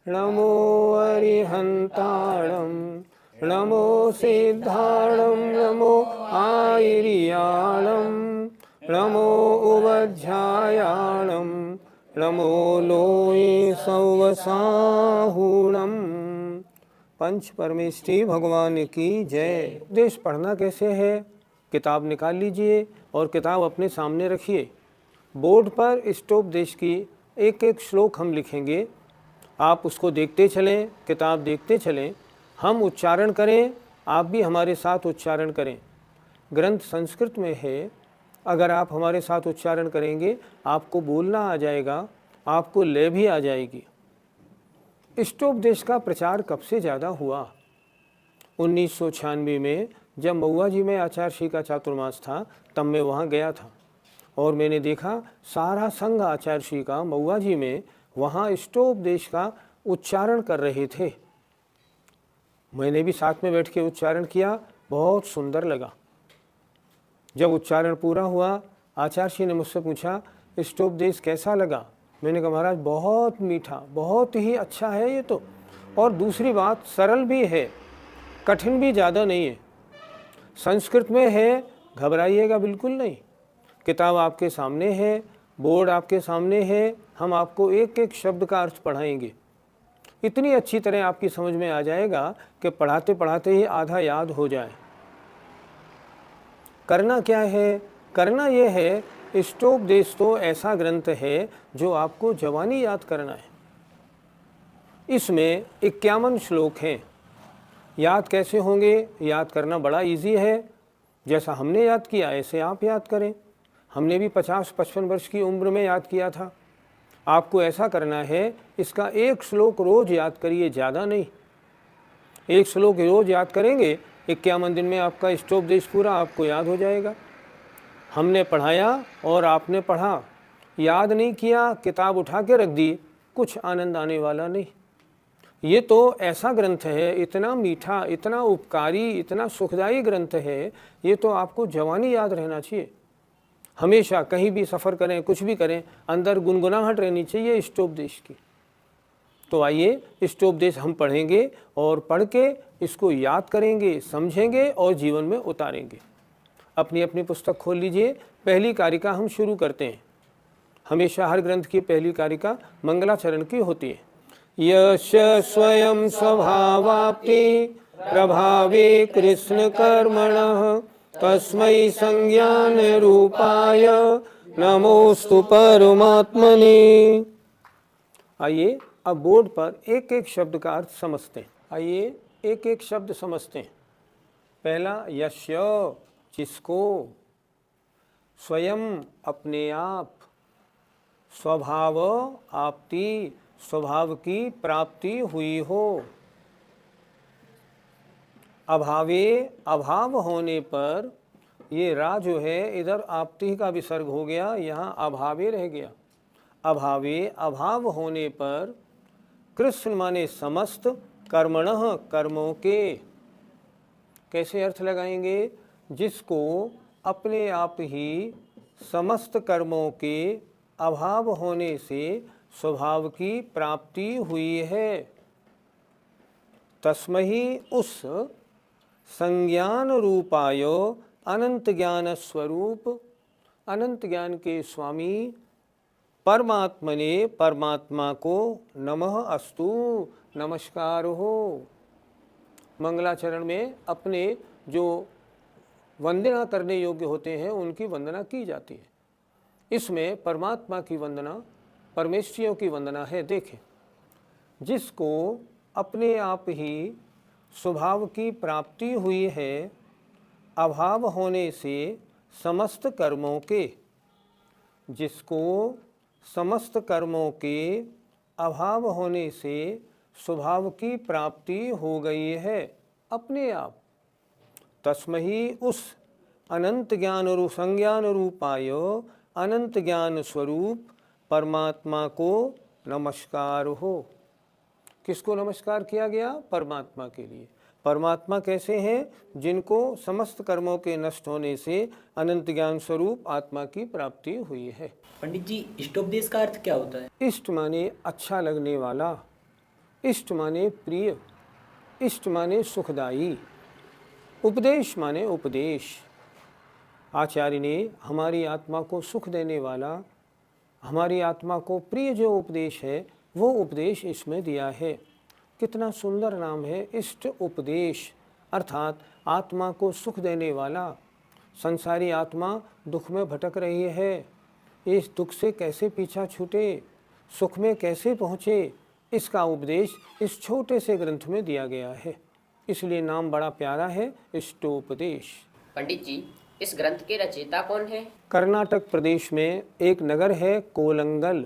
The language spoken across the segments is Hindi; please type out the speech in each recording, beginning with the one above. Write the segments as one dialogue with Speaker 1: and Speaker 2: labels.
Speaker 1: नमो अरिहन्ताणं नमो सिद्धाणं नमो आयर्याणं नमो उवध्यायाणं नमो लोये सौवसाहूणम्। पंच परमेष्ठी भगवान की जय। उपदेश पढ़ना कैसे है? किताब निकाल लीजिए और किताब अपने सामने रखिए। बोर्ड पर इष्टोपदेश की एक एक श्लोक हम लिखेंगे, आप उसको देखते चलें, किताब देखते चलें, हम उच्चारण करें, आप भी हमारे साथ उच्चारण करें। ग्रंथ संस्कृत में है, अगर आप हमारे साथ उच्चारण करेंगे आपको बोलना आ जाएगा, आपको लय भी आ जाएगी। इष्टोपदेश का प्रचार कब से ज़्यादा हुआ? 1996 में जब महुआ जी में आचार्य श्री का चातुर्मास था, तब मैं वहाँ गया था और मैंने देखा सारा संघ आचार्य श्री का महुआ जी में वहाँ इष्टोपदेश का उच्चारण कर रहे थे। मैंने भी साथ में बैठ के उच्चारण किया, बहुत सुंदर लगा। जब उच्चारण पूरा हुआ, आचार्य श्री ने मुझसे पूछा इष्टोपदेश कैसा लगा? मैंने कहा महाराज बहुत मीठा, बहुत ही अच्छा है ये तो, और दूसरी बात सरल भी है, कठिन भी ज़्यादा नहीं है। संस्कृत में है, घबराइएगा बिल्कुल नहीं। किताब आपके सामने है, बोर्ड आपके सामने है, हम आपको एक एक शब्द का अर्थ पढ़ाएंगे। इतनी अच्छी तरह आपकी समझ में आ जाएगा कि पढ़ाते पढ़ाते ही आधा याद हो जाए। करना क्या है? करना यह है, इष्टोपदेश तो ऐसा ग्रंथ है जो आपको जवानी याद करना है। इसमें 51 श्लोक हैं। याद कैसे होंगे? याद करना बड़ा इजी है। जैसा हमने याद किया ऐसे आप याद करें। हमने भी 50-55 वर्ष की उम्र में याद किया था। आपको ऐसा करना है, इसका एक श्लोक रोज याद करिए, ज़्यादा नहीं। एक श्लोक रोज याद करेंगे, 51 दिन में आपका इष्टोपदेश पूरा आपको याद हो जाएगा। हमने पढ़ाया और आपने पढ़ा, याद नहीं किया, किताब उठा के रख दी, कुछ आनंद आने वाला नहीं। ये तो ऐसा ग्रंथ है, इतना मीठा, इतना उपकारी, इतना सुखदायी ग्रंथ है, ये तो आपको जवानी याद रहना चाहिए। हमेशा कहीं भी सफ़र करें, कुछ भी करें, अंदर गुनगुनाहट रहनी चाहिए इष्टोपदेश की। तो आइए इष्टोपदेश हम पढ़ेंगे और पढ़ के इसको याद करेंगे, समझेंगे और जीवन में उतारेंगे। अपनी अपनी पुस्तक खोल लीजिए। पहली कारिका हम शुरू करते हैं। हमेशा हर ग्रंथ की पहली कारिका मंगलाचरण की होती है। यश स्वयं स्वभावाप्ति प्रभावे कृष्ण कर्मणः तस्मै संज्ञान रूपाय नमोस्तु परमात्मने। आइए अब बोर्ड पर एक एक शब्द का अर्थ समझते हैं। आइए एक एक शब्द समझते हैं। पहला यस्य, जिसको, स्वयं अपने आप, स्वभाव आपति, स्वभाव की प्राप्ति हुई हो, अभावे, अभाव होने पर, ये रा जो है इधर आपति का विसर्ग हो गया, यहाँ अभावे रह गया। अभावे, अभाव होने पर, कृष्ण माने समस्त, कर्मणः, कर्मों के। कैसे अर्थ लगाएंगे? जिसको अपने आप ही समस्त कर्मों के अभाव होने से स्वभाव की प्राप्ति हुई है, तस्मै उस संज्ञान रूपायो अनंत ज्ञान स्वरूप, अनंत ज्ञान के स्वामी परमात्मने, परमात्मा को नमः अस्तु, नमस्कार हो। मंगलाचरण में अपने जो वंदना करने योग्य होते हैं उनकी वंदना की जाती है। इसमें परमात्मा की वंदना, परमेष्ठियों की वंदना है। देखें, जिसको अपने आप ही स्वभाव की प्राप्ति हुई है, अभाव होने से समस्त कर्मों के, जिसको समस्त कर्मों के अभाव होने से स्वभाव की प्राप्ति हो गई है अपने आप, तस्मै उस अनंत ज्ञान रूप, संज्ञान रूपाय अनंत ज्ञान स्वरूप परमात्मा को नमस्कार हो। किसको नमस्कार किया गया? परमात्मा के लिए। परमात्मा कैसे हैं? जिनको समस्त कर्मों के नष्ट होने से अनंत ज्ञान स्वरूप आत्मा की प्राप्ति हुई है।
Speaker 2: पंडित जी, इष्टोपदेश का अर्थ क्या होता है?
Speaker 1: इष्ट माने अच्छा लगने वाला, इष्ट माने प्रिय, इष्ट माने सुखदाई, उपदेश माने उपदेश। आचार्य ने हमारी आत्मा को सुख देने वाला, हमारी आत्मा को प्रिय जो उपदेश है वो उपदेश इसमें दिया है। कितना सुंदर नाम है, इष्ट उपदेश, अर्थात आत्मा को सुख देने वाला। संसारी आत्मा दुख में भटक रही है, इस दुख से कैसे पीछा छूटे, सुख में कैसे पहुँचे, इसका उपदेश इस छोटे से ग्रंथ में दिया गया है। इसलिए नाम बड़ा प्यारा है, इष्टोपदेश।
Speaker 2: पंडित जी, इस ग्रंथ के रचयिता कौन है?
Speaker 1: कर्नाटक प्रदेश में एक नगर है कोलंगल।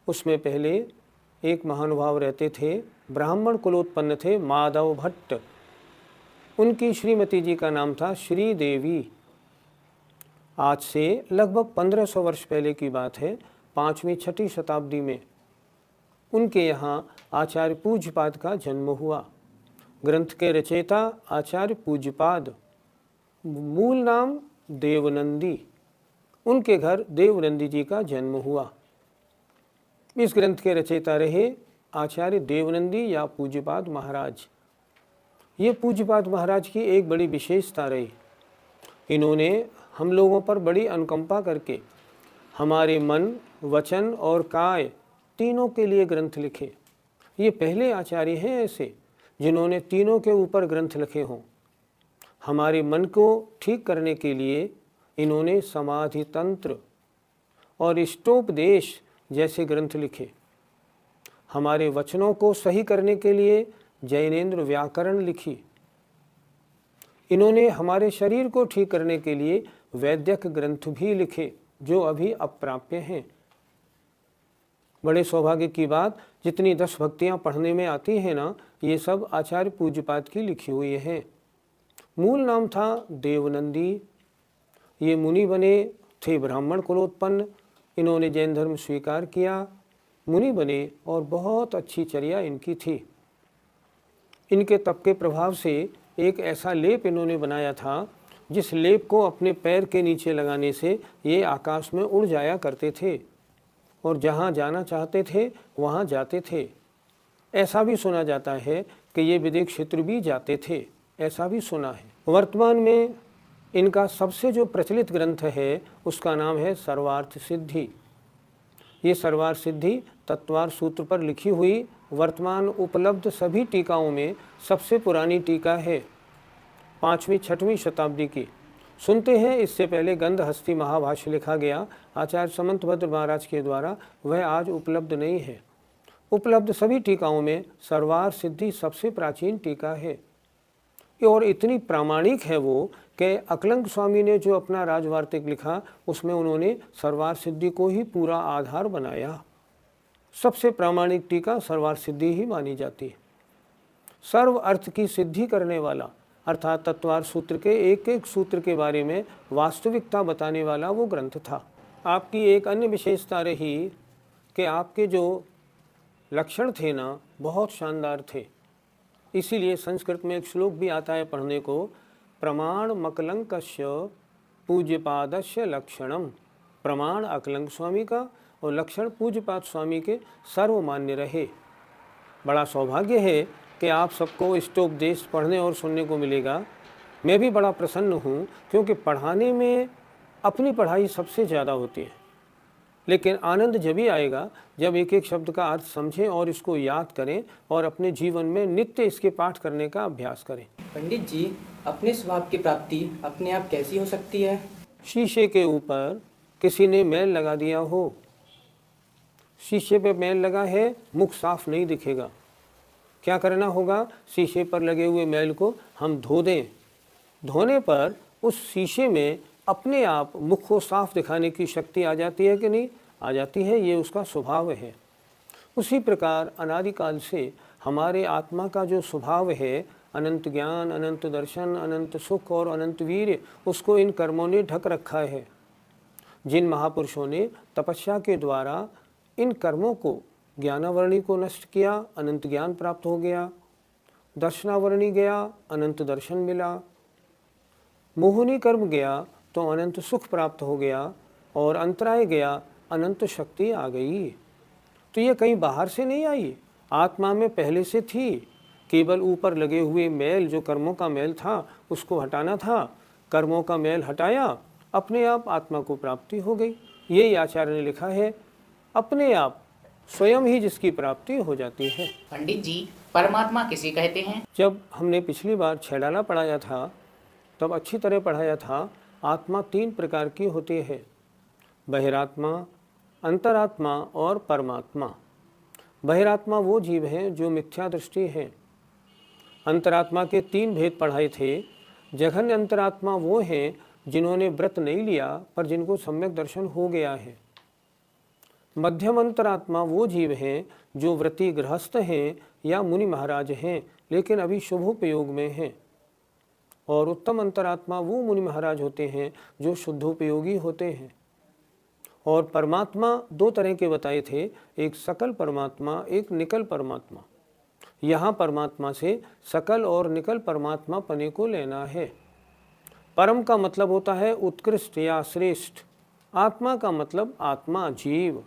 Speaker 1: उसमें पहले एक महानुभाव रहते थे, ब्राह्मण कुलोत्पन्न थे, माधव भट्ट। उनकी श्रीमती जी का नाम था श्री देवी। आज से लगभग 1500 वर्ष पहले की बात है, 5वीं-6वीं शताब्दी में उनके यहाँ आचार्य पूज्यपाद का जन्म हुआ। ग्रंथ के रचयिता आचार्य पूज्यपाद, मूल नाम देवनंदी। उनके घर देवनंदी जी का जन्म हुआ। इस ग्रंथ के रचयिता रहे आचार्य देवनंदी या पूज्यपाद महाराज। ये पूज्यपाद महाराज की एक बड़ी विशेषता रही, इन्होंने हम लोगों पर बड़ी अनुकंपा करके हमारे मन, वचन और काय तीनों के लिए ग्रंथ लिखे। ये पहले आचार्य हैं ऐसे जिन्होंने तीनों के ऊपर ग्रंथ लिखे हों। हमारे मन को ठीक करने के लिए इन्होंने समाधि तंत्र और इष्टोपदेश जैसे ग्रंथ लिखे। हमारे वचनों को सही करने के लिए जैनेन्द्र व्याकरण लिखी। इन्होंने हमारे शरीर को ठीक करने के लिए वैद्यक ग्रंथ भी लिखे जो अभी अप्राप्य हैं। बड़े सौभाग्य की बात, जितनी 10 भक्तियाँ पढ़ने में आती हैं ना, ये सब आचार्य पूज्यपाद की लिखी हुई हैं। मूल नाम था देवनंदी। ये मुनि बने थे, ब्राह्मण कुलोत्पन्न। इन्होंने जैन धर्म स्वीकार किया, मुनि बने और बहुत अच्छी चर्या इनकी थी। इनके तप के प्रभाव से एक ऐसा लेप इन्होंने बनाया था जिस लेप को अपने पैर के नीचे लगाने से ये आकाश में उड़ जाया करते थे और जहाँ जाना चाहते थे वहाँ जाते थे। ऐसा भी सुना जाता है कि ये विदेश क्षेत्र भी जाते थे, ऐसा भी सुना है। वर्तमान में इनका सबसे जो प्रचलित ग्रंथ है उसका नाम है सर्वार्थ सिद्धि। ये सर्वार्थ सिद्धि तत्वार सूत्र पर लिखी हुई वर्तमान उपलब्ध सभी टीकाओं में सबसे पुरानी टीका है, 5वीं-6वीं शताब्दी की। सुनते हैं इससे पहले गंधहस्ती महाभाष्य लिखा गया आचार्य समंतभद्र महाराज के द्वारा, वह आज उपलब्ध नहीं है। उपलब्ध सभी टीकाओं में सर्वार्थ सिद्धि सबसे प्राचीन टीका है और इतनी प्रामाणिक है वो कि अकलंक स्वामी ने जो अपना राजवार्तिक लिखा उसमें उन्होंने सर्वार्थ सिद्धि को ही पूरा आधार बनाया। सबसे प्रामाणिक टीका सर्वार्थ सिद्धि ही मानी जाती है। सर्व अर्थ की सिद्धि करने वाला अर्थात तत्वार सूत्र के एक एक सूत्र के बारे में वास्तविकता बताने वाला वो ग्रंथ था। आपकी एक अन्य विशेषता रही कि आपके जो लक्षण थे ना बहुत शानदार थे। इसीलिए संस्कृत में एक श्लोक भी आता है पढ़ने को, प्रमाण मकलंकस्य पूज्यपादस्य लक्षणम। प्रमाण अकलंक स्वामी का और लक्षण पूज्यपाद स्वामी के सर्वमान्य रहे। बड़ा सौभाग्य है कि आप सबको इष्टोपदेश पढ़ने और सुनने को मिलेगा। मैं भी बड़ा प्रसन्न हूँ क्योंकि पढ़ाने में अपनी पढ़ाई सबसे ज़्यादा होती है, लेकिन आनंद जब ही आएगा जब एक एक शब्द का अर्थ समझें और इसको याद करें और अपने जीवन में नित्य इसके पाठ करने का अभ्यास करें।
Speaker 3: पंडित जी, अपने स्वभाव की प्राप्ति अपने आप कैसी हो सकती है?
Speaker 1: शीशे के ऊपर किसी ने मैल लगा दिया हो, शीशे पे मैल लगा है, मुख साफ नहीं दिखेगा। क्या करना होगा? शीशे पर लगे हुए मैल को हम धो दें। धोने पर उस शीशे में अपने आप मुख को साफ दिखाने की शक्ति आ जाती है कि नहीं? आ जाती है। ये उसका स्वभाव है। उसी प्रकार अनादिकाल से हमारे आत्मा का जो स्वभाव है, अनंत ज्ञान, अनंत दर्शन, अनंत सुख और अनंत वीर्य, उसको इन कर्मों ने ढक रखा है। जिन महापुरुषों ने तपस्या के द्वारा इन कर्मों को, ज्ञानावरणी को नष्ट किया, अनंत ज्ञान प्राप्त हो गया। दर्शनावरणी गया, अनंत दर्शन मिला। मोहनी कर्म गया तो अनंत सुख प्राप्त हो गया और अंतराय गया, अनंत शक्ति आ गई। तो ये कहीं बाहर से नहीं आई, आत्मा में पहले से थी, केवल ऊपर लगे हुए मैल जो कर्मों का मैल था उसको हटाना था, कर्मों का मैल हटाया, अपने आप आत्मा को प्राप्ति हो गई। यही आचार्य ने लिखा है, अपने आप स्वयं ही जिसकी प्राप्ति हो जाती है।
Speaker 4: पंडित जी, परमात्मा किसे कहते हैं?
Speaker 1: जब हमने पिछली बार छैडाला पढ़ाया था तब अच्छी तरह पढ़ाया था, आत्मा 3 प्रकार की होती है, बहिरात्मा, अंतरात्मा और परमात्मा। बहिरात्मा वो जीव हैं जो मिथ्या दृष्टि है। अंतरात्मा के 3 भेद पढ़ाए थे। जघन्य अंतरात्मा वो हैं जिन्होंने व्रत नहीं लिया पर जिनको सम्यक दर्शन हो गया है। मध्यम अंतरात्मा वो जीव हैं जो व्रती गृहस्थ हैं या मुनि महाराज हैं लेकिन अभी शुभोपयोग में हैं। और उत्तम अंतरात्मा वो मुनि महाराज होते हैं जो शुद्धोपयोगी होते हैं। और परमात्मा 2 तरह के बताए थे, एक सकल परमात्मा, एक निकल परमात्मा। यहाँ परमात्मा से सकल और निकल परमात्मा पने को लेना है। परम का मतलब होता है उत्कृष्ट या श्रेष्ठ, आत्मा का मतलब आत्मा, जीव।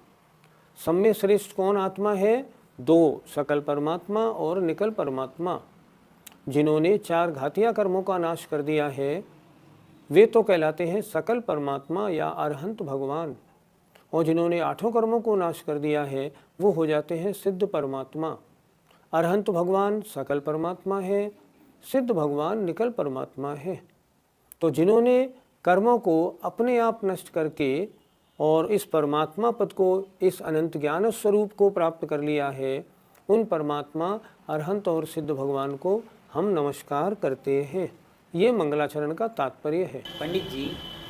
Speaker 1: सब में श्रेष्ठ कौन आत्मा है? 2, सकल परमात्मा और निकल परमात्मा। जिन्होंने 4 घातिया कर्मों का नाश कर दिया है वे तो कहलाते हैं सकल परमात्मा या अरहंत भगवान, और जिन्होंने 8 कर्मों को नाश कर दिया है वो हो जाते हैं सिद्ध परमात्मा। अरहंत भगवान सकल परमात्मा है, सिद्ध भगवान निकल परमात्मा है। तो जिन्होंने कर्मों को अपने आप नष्ट करके और इस परमात्मा पद को, इस अनंत ज्ञान स्वरूप को प्राप्त कर लिया है, उन परमात्मा अरहंत और सिद्ध भगवान को हम नमस्कार करते हैं। ये मंगलाचरण का तात्पर्य है।
Speaker 3: पंडित जी,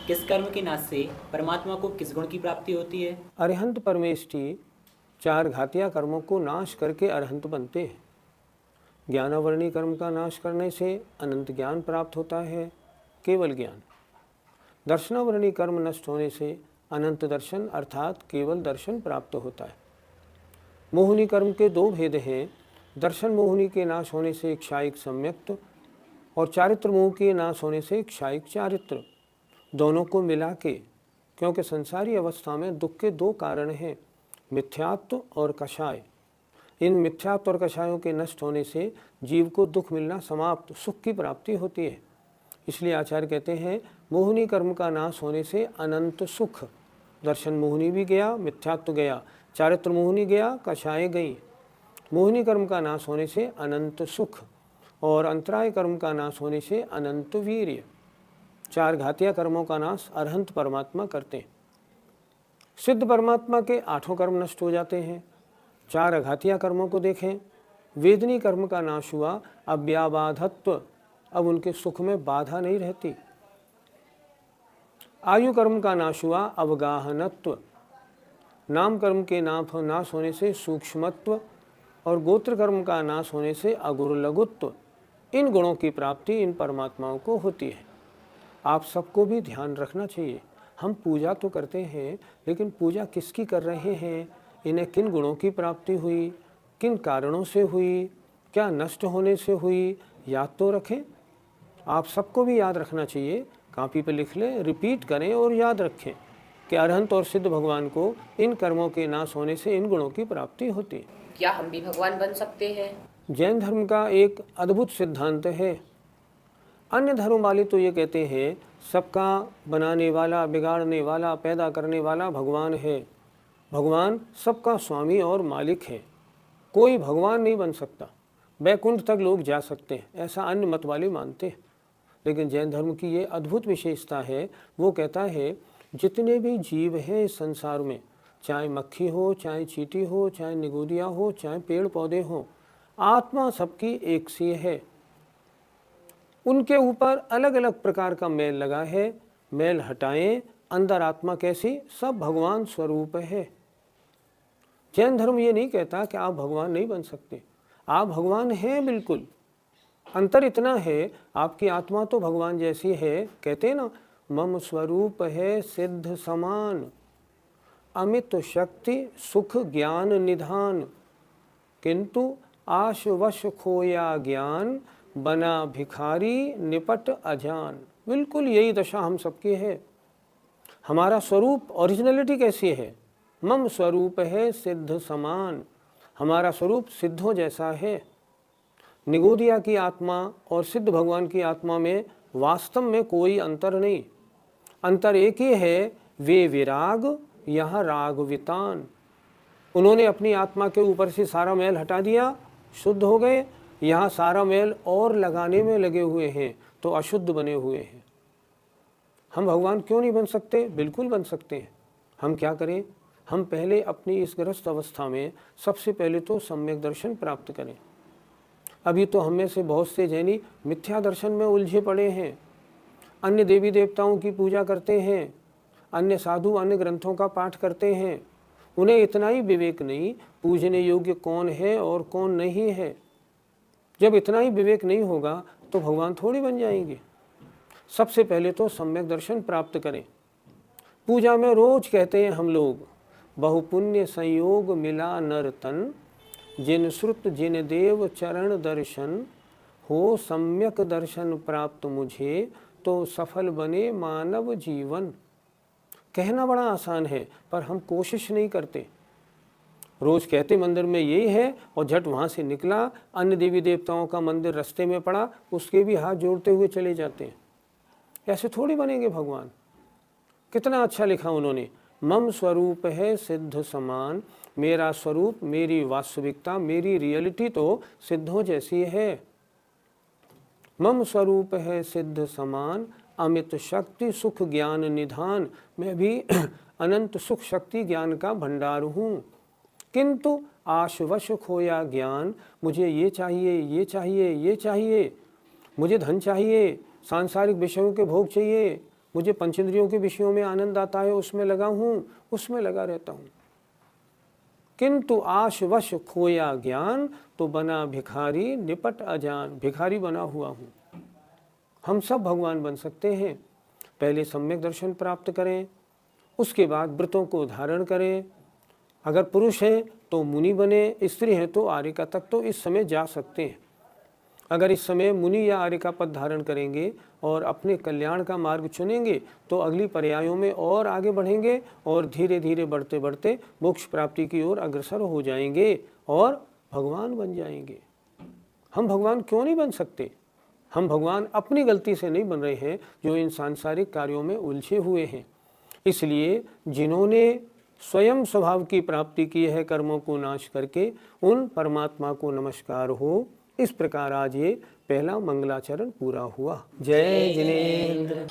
Speaker 3: किस कर्म के नाश से परमात्मा को किस गुण की प्राप्ति होती है?
Speaker 1: अरहंत परमेष्टि 4 घातिया कर्मों को नाश करके अरहंत बनते हैं। ज्ञानावरणी कर्म का नाश करने से अनंत ज्ञान प्राप्त होता है, केवल ज्ञान। दर्शनावरणी कर्म नष्ट होने से अनंत दर्शन अर्थात केवल दर्शन प्राप्त होता है। मोहिनी कर्म के 2 भेद हैं, दर्शन मोहिनी के नाश होने से क्षायिक सम्यक्त और चारित्र मोह के नाश होने से क्षायिक चारित्र। दोनों को मिला के, क्योंकि संसारी अवस्था में दुख के 2 कारण हैं, मिथ्यात्व और कषाय। इन मिथ्यात्व और कषायों के नष्ट होने से जीव को दुख मिलना समाप्त, सुख की प्राप्ति होती है। इसलिए आचार्य कहते हैं मोहिनी कर्म का नाश होने से अनंत सुख। दर्शन मोहिनी भी गया, मिथ्यात्व गया, चारित्र मोहिनी गया, कषाय गई। मोहिनी कर्म का नाश होने से अनंत सुख और अंतराय कर्म का नाश होने से अनंत वीर्य। 4 घातिया कर्मों का नाश अरहंत परमात्मा करते हैं। सिद्ध परमात्मा के 8 कर्म नष्ट हो जाते हैं। 4 अघातिया कर्मों को देखें। वेदनी कर्म का नाश हुआ, अव्याबाधत्व, अब उनके सुख में बाधा नहीं रहती। आयु कर्म का नाश हुआ, अवगाहनत्व। नाम कर्म के नाश होने से सूक्ष्मत्व और गोत्र कर्म का नाश होने से अगुरलघुत्व। इन गुणों की प्राप्ति इन परमात्माओं को होती है। आप सबको भी ध्यान रखना चाहिए। हम पूजा तो करते हैं लेकिन पूजा किसकी कर रहे हैं, इन्हें किन गुणों की प्राप्ति हुई, किन कारणों से हुई, क्या नष्ट होने से हुई, याद तो रखें। आप सबको भी याद रखना चाहिए, कॉपी पर लिख लें, रिपीट करें और याद रखें कि अरहंत और सिद्ध भगवान को इन कर्मों के नाश होने से इन गुणों की प्राप्ति होती है।
Speaker 2: क्या हम भी भगवान बन सकते हैं?
Speaker 1: जैन धर्म का एक अद्भुत सिद्धांत है। अन्य धर्म वाले तो ये कहते हैं सबका बनाने वाला, बिगाड़ने वाला, पैदा करने वाला भगवान है। भगवान सबका स्वामी और मालिक है, कोई भगवान नहीं बन सकता। वैकुंठ तक लोग जा सकते हैं, ऐसा अन्य मत वाले मानते हैं। लेकिन जैन धर्म की ये अद्भुत विशेषता है, वो कहता है जितने भी जीव हैं इस संसार में, चाहे मक्खी हो, चाहे चींटी हो, चाहे निगोदिया हो, चाहे पेड़ पौधे हो, आत्मा सबकी एक सी है। उनके ऊपर अलग अलग प्रकार का मैल लगा है, मैल हटाएं, अंदर आत्मा कैसी, सब भगवान स्वरूप है। जैन धर्म ये नहीं कहता कि आप भगवान नहीं बन सकते, आप भगवान हैं बिल्कुल। अंतर इतना है, आपकी आत्मा तो भगवान जैसी है। कहते हैं ना, मम स्वरूप है सिद्ध समान, अमित शक्ति सुख ज्ञान निधान, किंतु आश वश खोया ज्ञान, बना भिखारी निपट अजान। बिल्कुल यही दशा हम सबकी है। हमारा स्वरूप, ओरिजिनलिटी कैसी है? मम स्वरूप है सिद्ध समान, हमारा स्वरूप सिद्धों जैसा है। निगोदिया की आत्मा और सिद्ध भगवान की आत्मा में वास्तव में कोई अंतर नहीं। अंतर एक ही है, वे विराग, यह रागवितान। उन्होंने अपनी आत्मा के ऊपर से सारा मैल हटा दिया, शुद्ध हो गए। यहाँ सारा मैल और लगाने में लगे हुए हैं तो अशुद्ध बने हुए हैं। हम भगवान क्यों नहीं बन सकते? बिल्कुल बन सकते हैं। हम क्या करें? हम पहले अपनी इस ग्रस्त अवस्था में सबसे पहले तो सम्यक दर्शन प्राप्त करें। अभी तो हम में से बहुत से जैनी मिथ्या दर्शन में उलझे पड़े हैं, अन्य देवी देवताओं की पूजा करते हैं, अन्य साधु अन्य ग्रंथों का पाठ करते हैं। उन्हें इतना ही विवेक नहीं पूजने योग्य कौन है और कौन नहीं है। जब इतना ही विवेक नहीं होगा तो भगवान थोड़ी बन जाएंगे। सबसे पहले तो सम्यक दर्शन प्राप्त करें। पूजा में रोज कहते हैं हम लोग, बहुपुण्य संयोग मिला नर तन, जिन श्रुत जिन देव चरण दर्शन, हो सम्यक दर्शन प्राप्त मुझे, तो सफल बने मानव जीवन। कहना बड़ा आसान है पर हम कोशिश नहीं करते। रोज कहते मंदिर में यही है और झट वहाँ से निकला, अन्य देवी देवताओं का मंदिर रास्ते में पड़ा, उसके भी हाथ जोड़ते हुए चले जाते हैं। ऐसे थोड़ी बनेंगे भगवान। कितना अच्छा लिखा उन्होंने, मम स्वरूप है सिद्ध समान। मेरा स्वरूप, मेरी वास्तविकता, मेरी रियलिटी तो सिद्धों जैसी है। मम स्वरूप है सिद्ध समान, अमित शक्ति सुख ज्ञान निधान। मैं भी अनंत सुख शक्ति ज्ञान का भंडार हूँ। किंतु आशवश खोया ज्ञान, मुझे ये चाहिए, ये चाहिए, ये चाहिए, मुझे धन चाहिए, सांसारिक विषयों के भोग चाहिए, मुझे पंचेंद्रियों के विषयों में आनंद आता है, उसमें लगा हूँ, उसमें लगा रहता हूँ। किंतु आशवश खोया ज्ञान, तो बना भिखारी निपट अजान। भिखारी बना हुआ हूँ। हम सब भगवान बन सकते हैं। पहले सम्यक दर्शन प्राप्त करें, उसके बाद व्रतों को धारण करें। अगर पुरुष हैं तो मुनि बने, स्त्री हैं तो आर्यिका तक तो इस समय जा सकते हैं। अगर इस समय मुनि या आर्यिका पद धारण करेंगे और अपने कल्याण का मार्ग चुनेंगे तो अगली पर्यायों में और आगे बढ़ेंगे और धीरे धीरे बढ़ते बढ़ते मोक्ष प्राप्ति की ओर अग्रसर हो जाएंगे और भगवान बन जाएंगे। हम भगवान क्यों नहीं बन सकते? हम भगवान अपनी गलती से नहीं बन रहे हैं जो इन सांसारिक कार्यों में उलझे हुए हैं। इसलिए जिन्होंने स्वयं स्वभाव की प्राप्ति की है कर्मों को नाश करके, उन परमात्मा को नमस्कार हो। इस प्रकार आज ये पहला मंगलाचरण पूरा हुआ। जय जिनेंद्र।